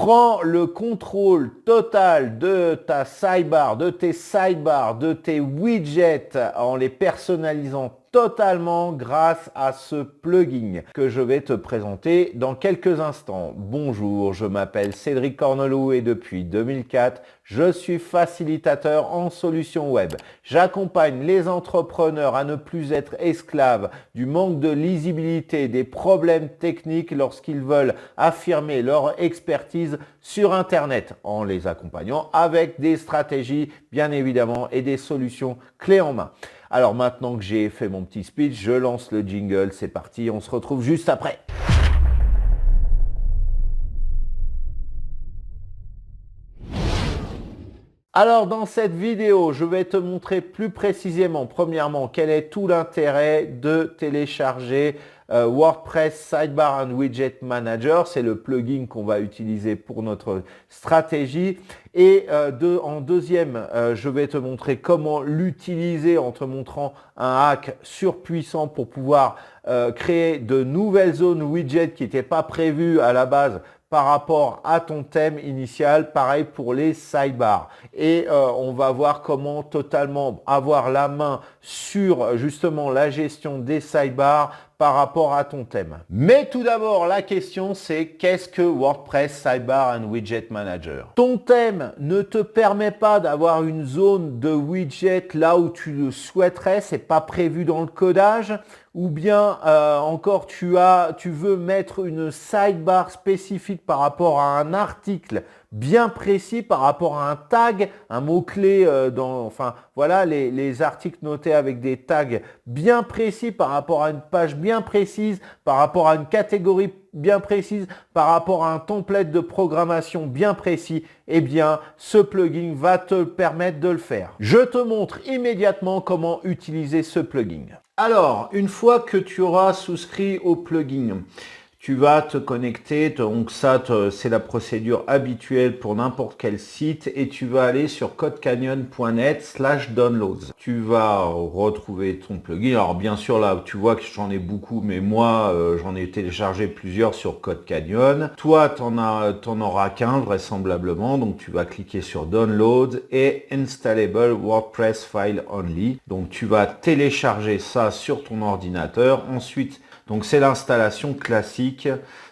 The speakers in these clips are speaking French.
Prends le contrôle total de ta sidebar, de tes sidebars, de tes widgets en les personnalisant totalement grâce à ce plugin que je vais te présenter dans quelques instants. Bonjour, je m'appelle Cédric Cornelou et depuis 2004, je suis facilitateur en solutions web. J'accompagne les entrepreneurs à ne plus être esclaves du manque de lisibilité, des problèmes techniques lorsqu'ils veulent affirmer leur expertise sur Internet en les accompagnant avec des stratégies bien évidemment et des solutions clés en main. Alors maintenant que j'ai fait mon petit speech, je lance le jingle, c'est parti, on se retrouve juste après. Alors dans cette vidéo, je vais te montrer plus précisément, premièrement, quel est tout l'intérêt de télécharger WordPress Sidebar and Widget Manager. C'est le plugin qu'on va utiliser pour notre stratégie. Et en deuxième, je vais te montrer comment l'utiliser en te montrant un hack surpuissant pour pouvoir créer de nouvelles zones widgets qui n'étaient pas prévues à la base par rapport à ton thème initial, pareil pour les sidebars. Et on va voir comment totalement avoir la main sur justement la gestion des sidebars par rapport à ton thème. Mais tout d'abord, la question c'est qu'est-ce que WordPress Sidebar and Widget Manager? Ton thème ne te permet pas d'avoir une zone de widget là où tu le souhaiterais, c'est pas prévu dans le codage. Ou bien encore tu veux mettre une sidebar spécifique par rapport à un article bien précis, par rapport à un tag, un mot-clé enfin voilà les articles notés avec des tags bien précis par rapport à une page bien précise, par rapport à une catégorie bien précise, par rapport à un template de programmation bien précis, eh bien ce plugin va te permettre de le faire. Je te montre immédiatement comment utiliser ce plugin. Alors, une fois que tu auras souscrit au plugin, tu vas te connecter, donc ça c'est la procédure habituelle pour n'importe quel site et tu vas aller sur codecanyon.net/downloads. Tu vas retrouver ton plugin. Alors bien sûr là tu vois que j'en ai beaucoup mais moi j'en ai téléchargé plusieurs sur Code Canyon. Toi t'en auras qu'un vraisemblablement, donc tu vas cliquer sur Download et Installable WordPress File Only. Donc tu vas télécharger ça sur ton ordinateur. Ensuite donc c'est l'installation classique,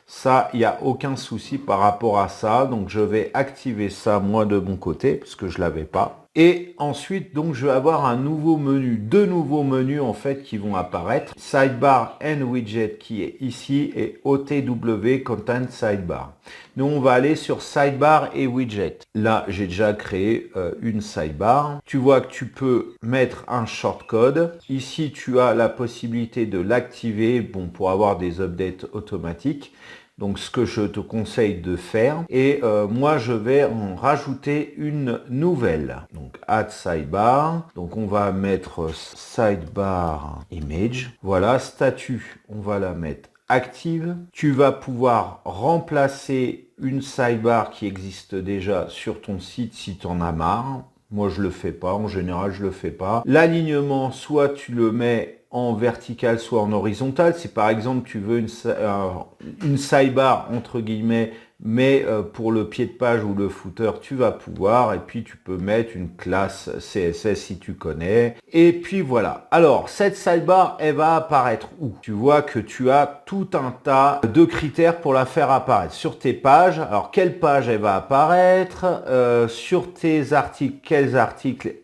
ça il n'y a aucun souci par rapport à ça, donc je vais activer ça moi de mon côté parce que je ne l'avais pas. Et ensuite donc je vais avoir un nouveau menu, deux nouveaux menus en fait qui vont apparaître, Sidebar and Widget qui est ici et OTW Content Sidebar. Nous on va aller sur Sidebar et Widget. Là j'ai déjà créé une sidebar. Tu vois que tu peux mettre un shortcode. Ici tu as la possibilité de l'activer pour avoir des updates automatiques. Donc ce que je te conseille de faire, et moi je vais en rajouter une nouvelle. Donc add sidebar, donc on va mettre sidebar image. Voilà, statut, on va la mettre active. Tu vas pouvoir remplacer une sidebar qui existe déjà sur ton site si tu en as marre. Moi je le fais pas, en général je le fais pas. L'alignement, soit tu le mets en vertical soit en horizontal. Si par exemple tu veux une sidebar entre guillemets, mais pour le pied de page ou le footer tu vas pouvoir, et puis tu peux mettre une classe CSS si tu connais, et puis voilà. Alors cette sidebar elle va apparaître où? Tu vois que tu as tout un tas de critères pour la faire apparaître sur tes pages. Alors quelle page elle va apparaître, sur tes articles, quels articles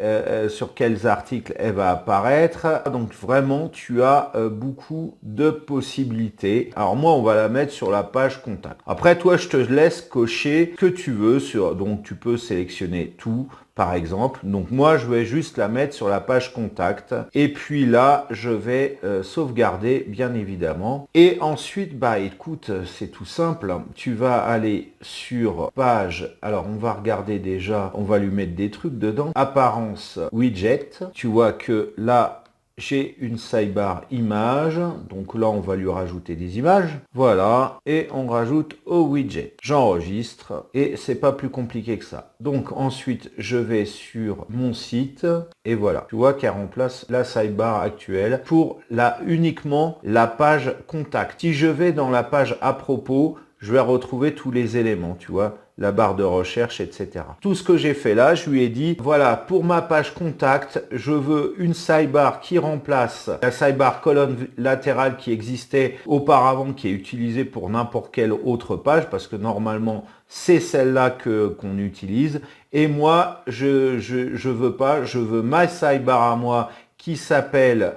sur quels articles elle va apparaître. Donc vraiment tu as beaucoup de possibilités. Alors moi on va la mettre sur la page contact. Après toi je te laisse cocher ce que tu veux donc tu peux sélectionner tout par exemple. Donc moi je vais juste la mettre sur la page contact et puis là je vais sauvegarder bien évidemment, et ensuite bah écoute c'est tout simple, tu vas aller sur page, alors on va regarder déjà, on va lui mettre des trucs dedans, apparence widget, tu vois que là j'ai une sidebar image, donc là on va lui rajouter des images, voilà, et on rajoute au widget. J'enregistre et c'est pas plus compliqué que ça. Donc ensuite je vais sur mon site et voilà, tu vois qu'elle remplace la sidebar actuelle pour uniquement la page contact. Si je vais dans la page à propos, je vais retrouver tous les éléments, tu vois, la barre de recherche, etc. Tout ce que j'ai fait là, je lui ai dit, voilà, pour ma page contact, je veux une sidebar qui remplace la sidebar colonne latérale qui existait auparavant, qui est utilisée pour n'importe quelle autre page, parce que normalement, c'est celle-là qu'on utilise. Et moi, je veux pas, je veux ma sidebar à moi qui s'appelle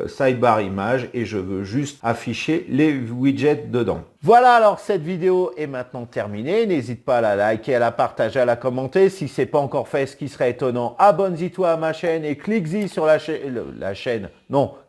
Sidebar Image et je veux juste afficher les widgets dedans. Voilà, alors cette vidéo est maintenant terminée. N'hésite pas à la liker, à la partager, à la commenter. Si ce n'est pas encore fait, ce qui serait étonnant, abonne-toi à ma chaîne et clique-y sur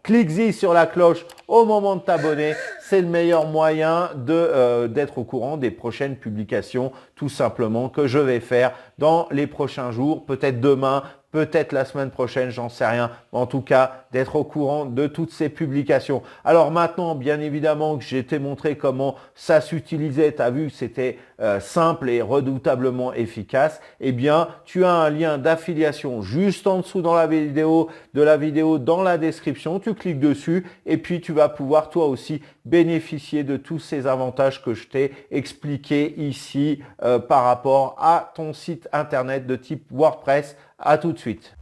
clique-y sur la cloche au moment de t'abonner. C'est le meilleur moyen d'être au courant des prochaines publications, tout simplement, que je vais faire dans les prochains jours, peut-être demain, peut-être la semaine prochaine, j'en sais rien. En tout cas, d'être au courant de toutes ces publications. Alors maintenant, bien évidemment, que j'ai t'ai montré comment ça s'utilisait. Tu as vu que c'était simple et redoutablement efficace. Eh bien, tu as un lien d'affiliation juste en dessous dans la vidéo, dans la description. Tu cliques dessus et puis tu vas pouvoir toi aussi bénéficier de tous ces avantages que je t'ai expliqués ici par rapport à ton site internet de type WordPress. À tout de suite.